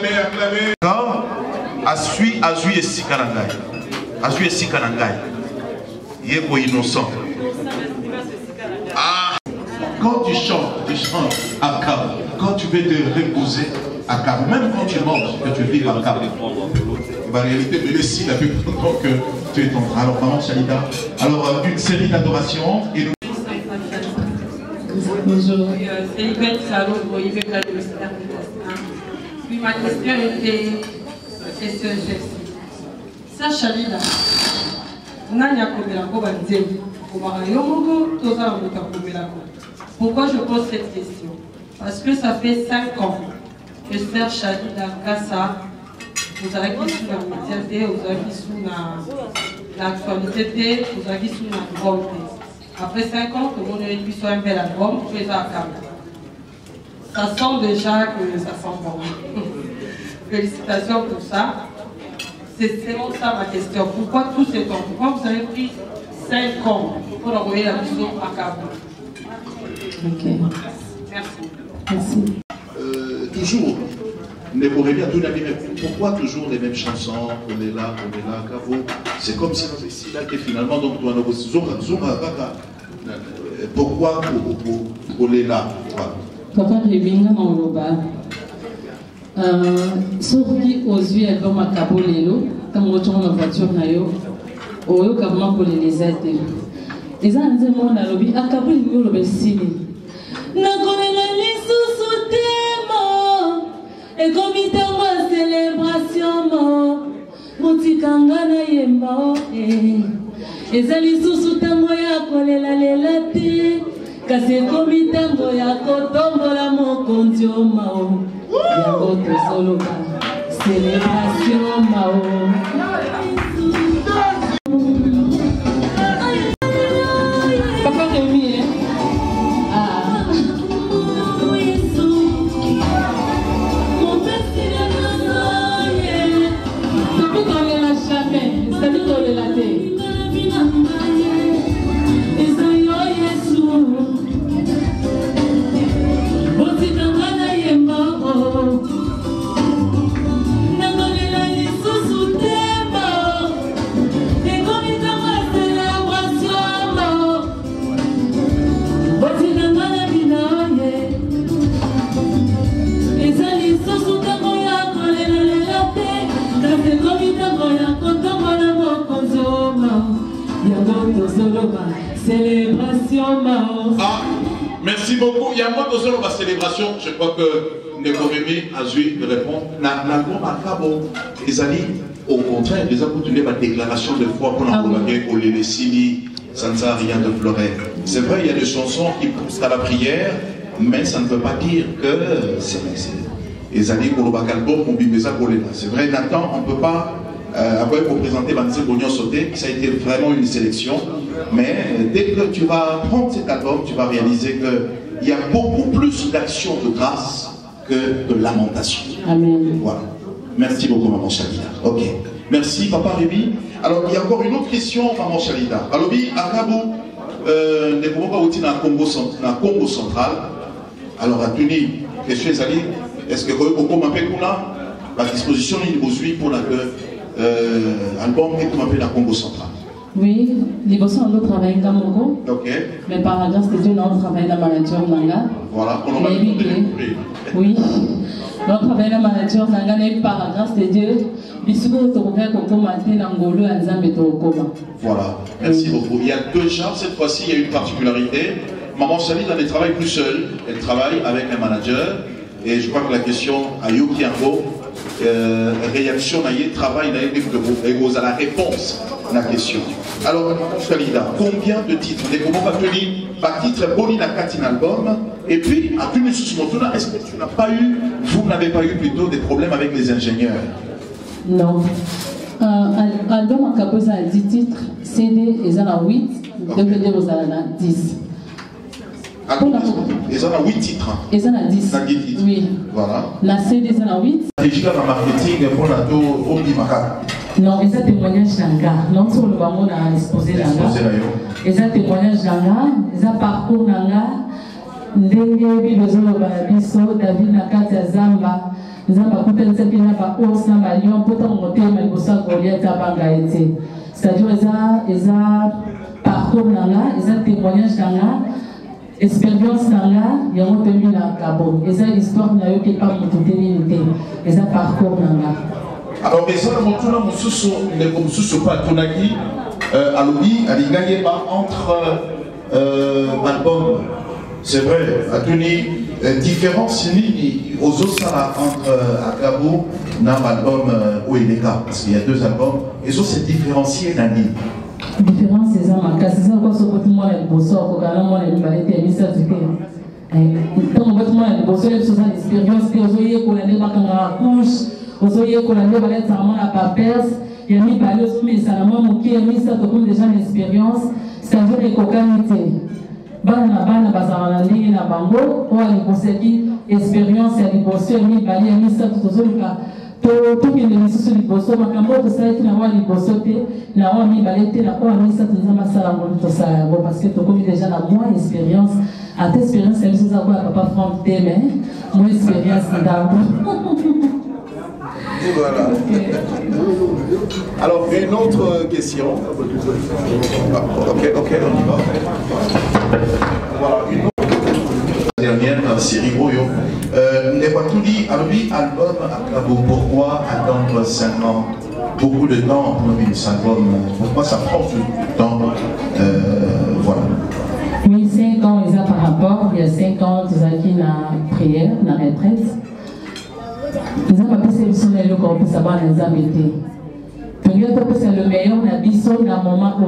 acclamez. Azui et Sikanangai. Azui et Sikanangai. Yéko innocent. Ah. Quand tu chantes à Cap. Quand tu veux te reposer à Cap, même quand tu manges, que tu vis à Cap. En réalité, de laisser la plus pendant que tu es en train. Alors, maman Chalida, alors une série d'adorations. Et... Bonjour, c'est Yvette Salon pour Yvette la ministère du Destin. Puis ma question était question Jessie. Ça Chalida, Nanya Komelako Banzeli, Komarayomoko, Tosa Komelako. Pourquoi je pose cette question? Parce que ça fait 5 ans que Sœur Chalida Kassa, vous avez qui sous la médiaté, vous avez qui sous l'actualité, vous avez qui sous la grande. Après 5 ans, tout le monde a soit un bel album, vous faites ça à Cap. Ça sent déjà que ça sent bon. Félicitations pour ça. C'est vraiment ça ma question. Pourquoi tout ce temps? Pourquoi vous avez pris 5 ans pour envoyer la mission à Cap? Ok. Merci. Toujours, pourquoi toujours les mêmes chansons? On est là, Cavo. C'est comme si là que finalement, donc, pourquoi on est là? Papa Rémina Mangloba. Soki ozwi album à Cabo Lelo, comme retourne en voiture nayo, oyo kabama pour les aider. Les ans de mon alobi à Cabo Lelo le besini. Na kolela lisusu temo, et comme il t'a célébration mo, mutikanga na yemba e. Ezali susu temo ya kolela lela te. Kasi komi tango ya kotombola mokonzi o mao. Yango tozoloba célébration mao. Papa Rémi, hein? Ah. Mon père c'est le nazoye. Depuis qu'on ne l'a jamais, c'est-à-dire qu'on ne l'a fait. Célébration Mao. Ah, merci beaucoup. Il y a moi qui ma célébration. Je crois que Nekoremi a dû répondre. Au contraire, les ont continué ma déclaration de foi pour l'envoyer au Lélésili. Ça ne sert à rien de pleurer. C'est vrai, il y a des chansons qui poussent à la prière, mais ça ne veut pas dire que c'est les années pour le Bakalbo, mon bibéza pour les. C'est vrai, Nathan, on ne peut pas. Après, pour présenter Banzé Bognon Sauté, ça a été vraiment une sélection. Mais dès que tu vas prendre cet album, tu vas réaliser qu'il y a beaucoup plus d'action de grâce que de lamentation. Amen. Voilà. Merci beaucoup, Maman Chalida. Ok. Merci, Papa Rémi. Alors, il y a encore une autre question, Maman Chalida. Alors, à Cabo, ne pouvons pas outil dans le Congo central. Alors, à Tuni, question est-ce que vous m'appelez la disposition il vous pour la album et comment appelle la Congo central? Oui, les bossons ont travaillé à Cameroun. Ok. Mais par la grâce de Dieu, nous avons travaillé dans la manager Nanga. Voilà, on va oui. Nous avons travaillé dans la manager Nanga et par la grâce de Dieu, voilà, merci beaucoup. Il y a 2 genres cette fois-ci, il y a une particularité. Maman Chalida ne travaille plus seule, elle travaille avec un manager. Et je crois que la question à Yoki Ango, réaction naïe, travail naïe, et à la réponse à la question. Alors, Chalida, combien de titres? Comment va tenir par titre Boni na Katin album? Et puis, à Tuni Susmotuna, est-ce que tu n'as pas eu, vous n'avez pas eu plutôt des problèmes avec les ingénieurs? Non. Album a composé à 10 titres, CD, ils en ont 8, DVD, ils en ont 10. Ils en ont 8 titres. Ils en ont 10. Oui. Voilà. La CD, ils en ont 8. Déjà dans le marketing, pour la tour, non, ils ont témoignage d'Anga. Non, sur le moment, on a exposé d'Anga. Ils ont témoignage d'Anga. Ils ont parcours d'Anga. Ndenge, Bilozolo Balabiso, David Nakata Zamba. nous avons coupé le tapis na ba ours na ba lion pour monter mais pour ça Goliath a banga été c'est-à-dire ils a parcours là ils a témoignage là expérience là il y a un peu mis la cabo ils a histoire na yo qui pas monter l'unité ils a parcours là alors mais ça mon tour là mon sous les comme sous pas tonaki à l'obi à l'ingagé entre albums c'est vrai à Tony différence aux autres entre Akabo et l'album Oeleka parce qu'il y a deux albums et ça c'est différencié d'un livre. Différence c'est ça ma casse c'est ça quoi ce côté moi le bosseur quand moi le ballet mis ça du temps quand moi le bosseur c'est ça l'expérience que vous voyez qu'on a des bakanga couche vous voyez qu'on a des balais ça la papers il y a mis balais mais ça maman qui a mis ça comme déjà l'expérience c'est un vrai cocanité bana bazana ndenge na bango o aliboseki expérience ya liboso ni bali ya misato tozoluka tokende lisusu liboso makambo tosalaki na wa liboso te na wa mibale te na oyo misato nza masala ngolu tosala yango parce que tokomi déjà na moins expérience ata expérience ya biso eza koya papa frank te mais moins expérience ndambo. Voilà. Alors, une autre question. Ok, on y va. Voilà, une autre dernière série Oyo. N'est pas tout dit, alors lui, album Akabo, pourquoi attendre 5 ans? Beaucoup de temps pour un album, pourquoi ça prend tout le temps? Voilà. Oui, 5 ans, ils ont par rapport, il y a 5 ans, ils ont acquis la prière, la retraite. Nous avons passé le soleil au corps pour savoir les embêter. Nous avons passé le meilleur dans le dans le moment où.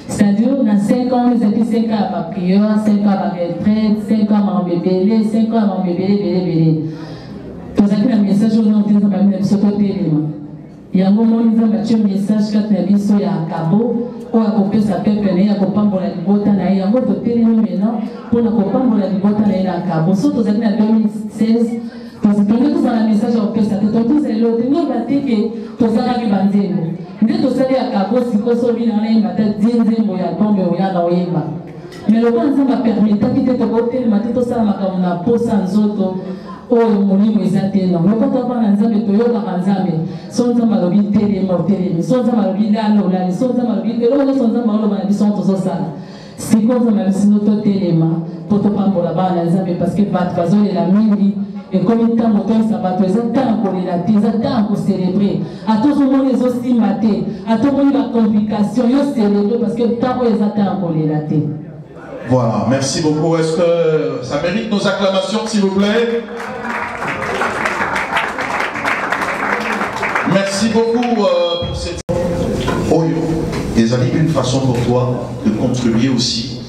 C'est-à-dire, dans 5 ans, nous avons 5 ans à ma prière, 5 ans à ma retraite, 5 ans à mon bébé, 5 ans à mon bébé. Nous avons un message où nous avons ce côté. Il y a un moment où nous avons un message quand nous avons un cabo, où on sa peuple, il y a un copambo la libota, il y a un autre télé maintenant, pour le copambo la libota, il y a un cabo. Surtout, nous avons en 2016. Parce que nous avons un message au peuple, tous les autres, nous avons dit que tous les gens qui ont dit, nous avons dit que si nous avons dit que nous avons dit mais le temps va permettre de te côté le matin tout ça comme na posa nzoto o mulimo ezate non le temps va nzambe to yoka nzambe sonza malobi tele mortele sonza malobi lalo la sonza malobi ke lo sonza malo ba biso to ça c'est comme ça même si notre téléma pour te prendre la bas nzambe parce que va façon la mingi et comme il temps moto ça va tous les temps pour les temps pour célébrer à tout le monde les aussi maté à tout le monde la complication yo célébrer parce que temps les attend pour les latter. Voilà, merci beaucoup. Est-ce que ça mérite nos acclamations, s'il vous plaît? Merci beaucoup pour cette... Oyo, et ça dit une façon pour toi de contribuer aussi,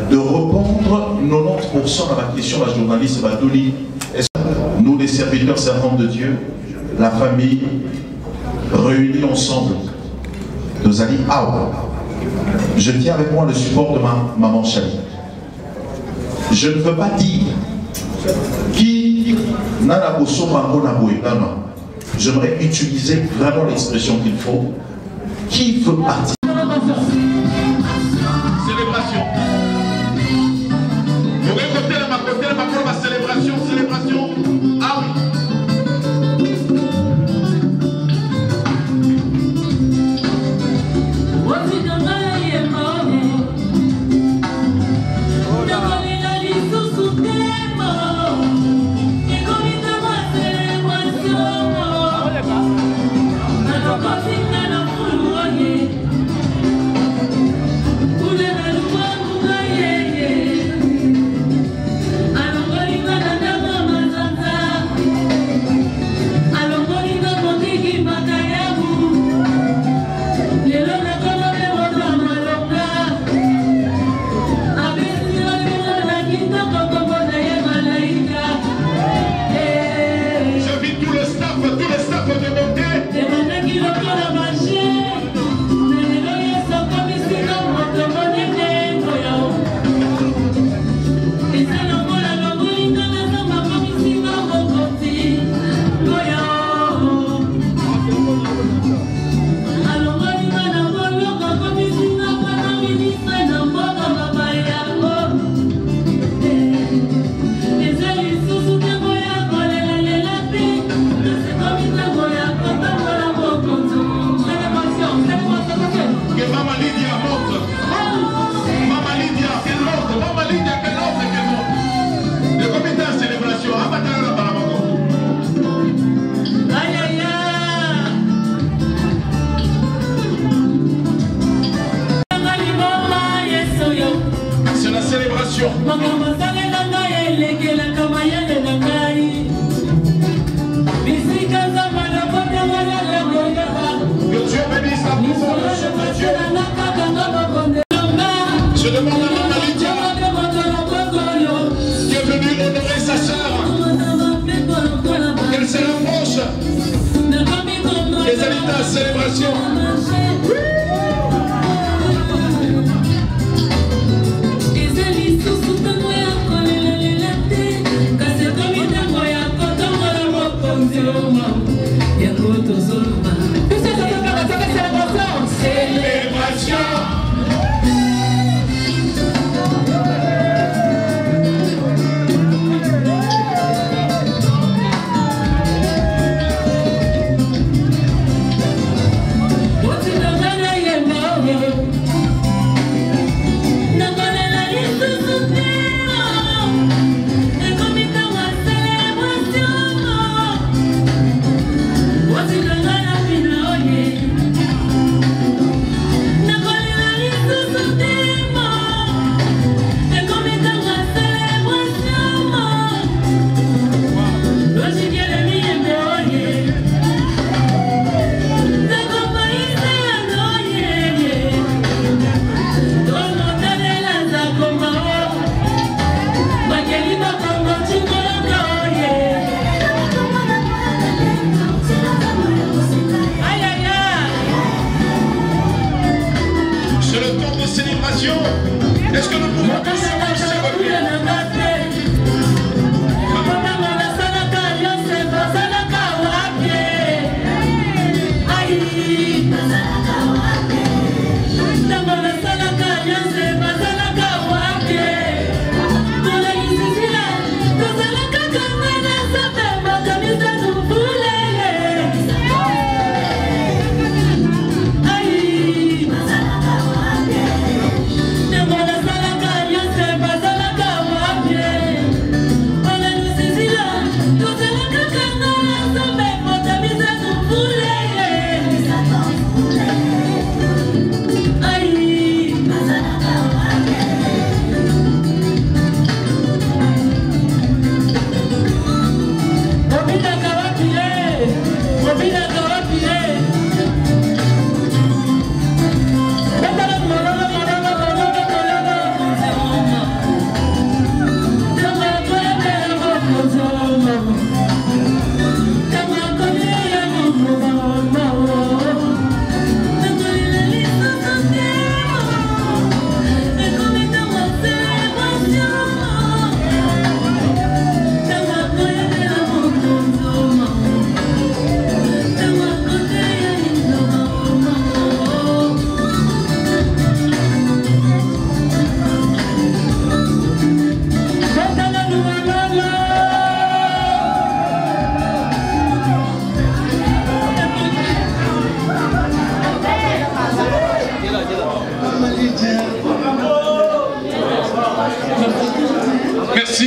de répondre 90% à la question de la journaliste Badouli. Est-ce que nous, les serviteurs servants de Dieu, la famille, réunis ensemble, nous allons je tiens avec moi le support de ma maman Chali. Je ne veux pas dire qui n'a la bosso mango na boétana. J'aimerais utiliser vraiment l'expression qu'il faut. Qui veut partir? Célébration. Vous récoltez ma célébration, célébration. Ah oui. Je demande à Maman Lydia qui est venue honorer sa sœur, qu'elle se rapproche des invités à la célébration. Est-ce que nous pouvons tous s'il vous plaît?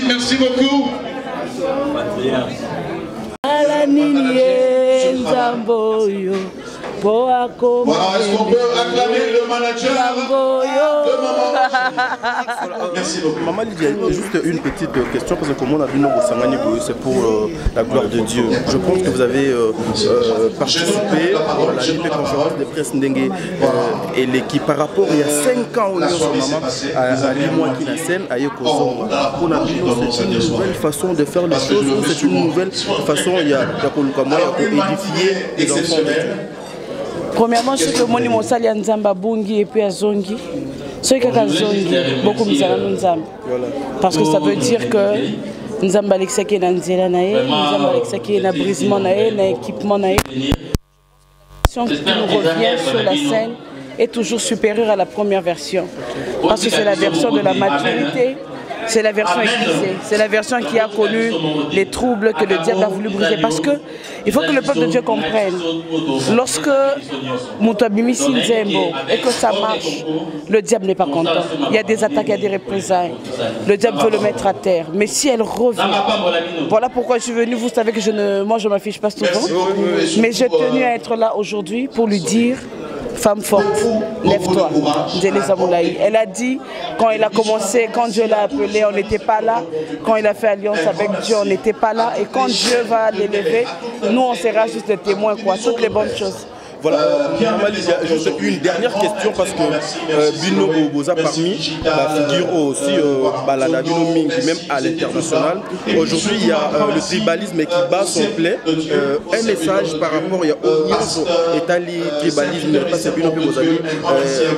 Merci beaucoup. Voilà, est-ce qu'on peut acclamer le manager de Maman? Merci beaucoup. Maman Lydia, juste une petite question, parce que comme on a vu nos Sangani, c'est pour la gloire de Dieu. Je pense que vous avez participé à la libre conférence de presse Ndengue et l'équipe par rapport il y a 5 ans au Maman à l'Imois qui n'a scène à Yokozonga. On a vu c'est une nouvelle façon de faire les choses, c'est une nouvelle façon il y a édifier les enfants de Dieu. Premièrement, je suis le moni mosali ya nzamba bungi et puis à zongi. Ce qui est zongi, beaucoup mzala nzamba. Parce que ça veut dire que nzamba alexaki na nzela na ye, nzamba alexaki na brisement na ye, na équipement na ye. La version qui nous revient sur la scène est toujours supérieure à la première version. Parce que c'est la version de la maturité. C'est la version aiguisée, c'est la version qui a connu les troubles que le diable a voulu briser. Parce que il faut que le peuple de Dieu comprenne, lorsque Moutouabimi Sinzembo et que ça marche, le diable n'est pas content. Il y a des attaques, il y a des représailles. Le diable veut le mettre à terre. Mais si elle revient, voilà pourquoi je suis venue. Vous savez que moi je ne m'affiche pas souvent, mais j'ai tenu à être là aujourd'hui pour lui dire femme forte, lève-toi. Elle a dit, quand il a commencé, quand Dieu l'a appelé, on n'était pas là. Quand il a fait alliance avec Dieu, on n'était pas là. Et quand Dieu va l'élever, nous, on sera juste des témoins, quoi. Toutes les bonnes choses. Voilà, juste une dernière question parce que Bino Boza parmi la figure aussi Balada Bino Mingi, même à l'international. Aujourd'hui, il y a le tribalisme qui bat son plaid. Un message par rapport au Italie tribalisme, parce que Bino Bozali,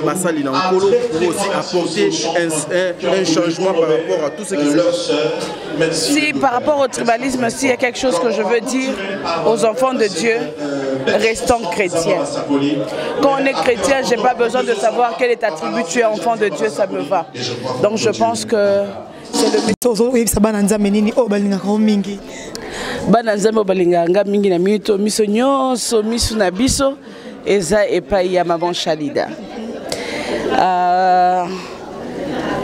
Bassali Nankolo, pour aussi apporter un changement par rapport à tout ce qui se passe. Si par rapport au tribalisme, s'il y a quelque chose que je veux dire aux enfants de Dieu, restons chrétiens. Quand on est chrétien, je n'ai pas besoin de savoir quel est ta tribu, tu es enfant de Dieu, ça me va. Donc je pense que c'est le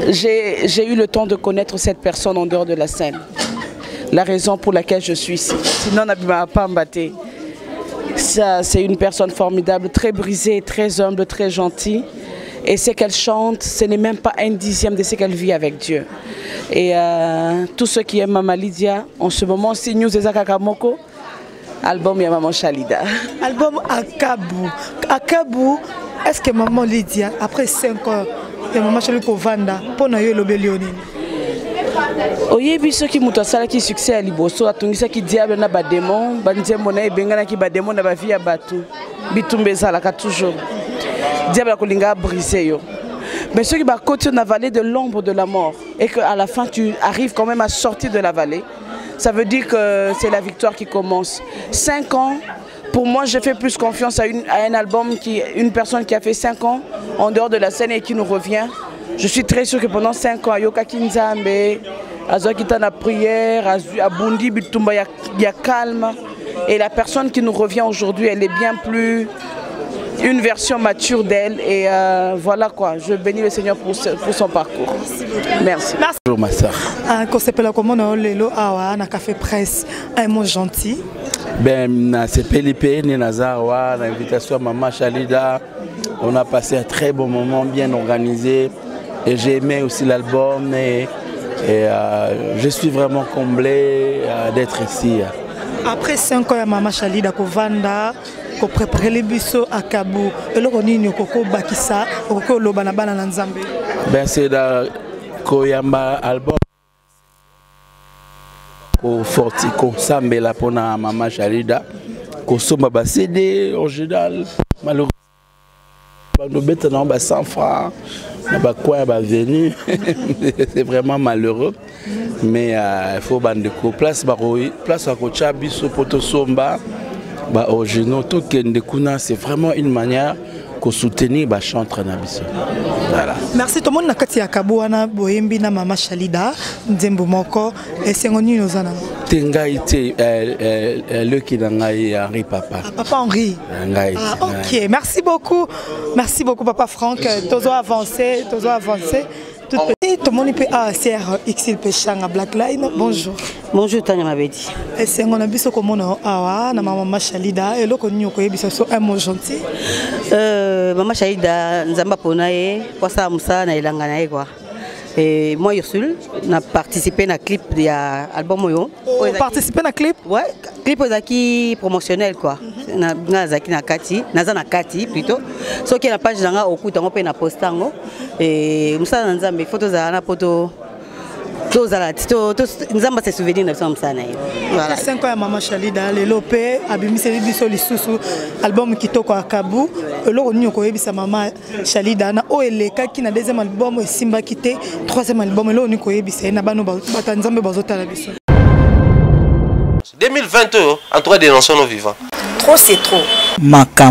j'ai eu le temps de connaître cette personne en dehors de la scène. La raison pour laquelle je suis ici. Sinon, on n'a pas embatté. Ça, c'est une personne formidable, très brisée, très humble, très gentille. Et ce qu'elle chante, ce n'est même pas un dixième de ce qu'elle vit avec Dieu. Et tous ceux qui aiment Maman Lydia, en ce moment, c'est News Ezakakamoko, album ya Maman Chalida. Album Akabu. Akabu, est-ce que Maman Lydia, après 5 ans, et Maman Chalida Vanda, pour nous le Bélioni? Oyebi soki muto asalaki succès à liboso atungisaki diable na badémon banzembo na ebenganaki badémon na bavia batu bitumba ezalaka toujours diable akolinga briser yo. Mais ceux qui va côté dans la vallée de l'ombre de la mort et qu'à la fin tu arrives quand même à sortir de la vallée, ça veut dire que c'est la victoire qui commence. 5 ans, pour moi je fais plus confiance à un album, une personne qui a fait 5 ans en dehors de la scène et qui nous revient. Je suis très sûr que pendant 5 ans, Yoka Kinzambe, Azokita na prière, Abundi Bitumba, il y a calme. Et la personne qui nous revient aujourd'hui, elle est bien plus une version mature d'elle. Et voilà quoi, je bénis le Seigneur pour son parcours. Merci. Bonjour ma soeur. Quand c'est comment on a un café presse, un mot gentil. Ben, c'est Pelipe, Nazarwa, l'invitation à Maman Chalida. On a passé un très bon moment, bien organisé. Et j'ai aimé aussi l'album et je suis vraiment comblé d'être ici. Après 5 ans, Maman Chalida, Vanda, ko préparer les busso à Kabou, et le Ronini Koko Bakissa, Koko Lobanabana Nzambe. Ben, c'est la Koyamba album. Ko forti, ko sambe la pona Maman Chalida, ko soma ba CD original, malheureusement. Nous mettons 100 francs, c'est vraiment malheureux, mais il faut bande place à Kochabi, Sopoto Somba, originaux, tout c'est vraiment une manière de soutenir les chanteurs. Voilà. Merci tout le monde. Nakati ya Kabouana, Boyembi na Maman Chalida, Nzembo Moko, et c'est ngoni nozana. Tengaïté, le qui n'angaï Henri Papa. Papa Henri. Ah, ok, merci beaucoup Papa Franck. Tozo avancé. Tout le monde peut CR XL Péchanga Blackline. Bonjour. Bonjour Tanya Mabedi. Et c'est mon avis sur comment on a Maman Chalida et le connu au Koyebi sur un mot gentil. Maman Chalida Nzamba Ponae, quoi ça Moussa na ilangana quoi. Et moi Yosul, n'a participé à clip de l'album Moyo. Participé à clip? Ouais, clip ozaki promotionnel quoi. Nazaki na Kati, Nazana Kati plutôt. Ce qui est la page d'anga au coup d'ango pe na postango. Et Moussa Nzamba photo za na photo. Nzamba se souvenir de ça Moussa na. Voilà. 5 ans à Maman Chalida, les lopé, abimisi biso lisusu, album Kitoko Akabu. Le revenu au Koyebi Maman Chalida na oeleka qui na deuxième album Simba Kité, troisième album le revenu Koyebi c'est na bano batanzambe bazota la biso. 2022 en 3 des nations vivants. Trop c'est trop. Makam.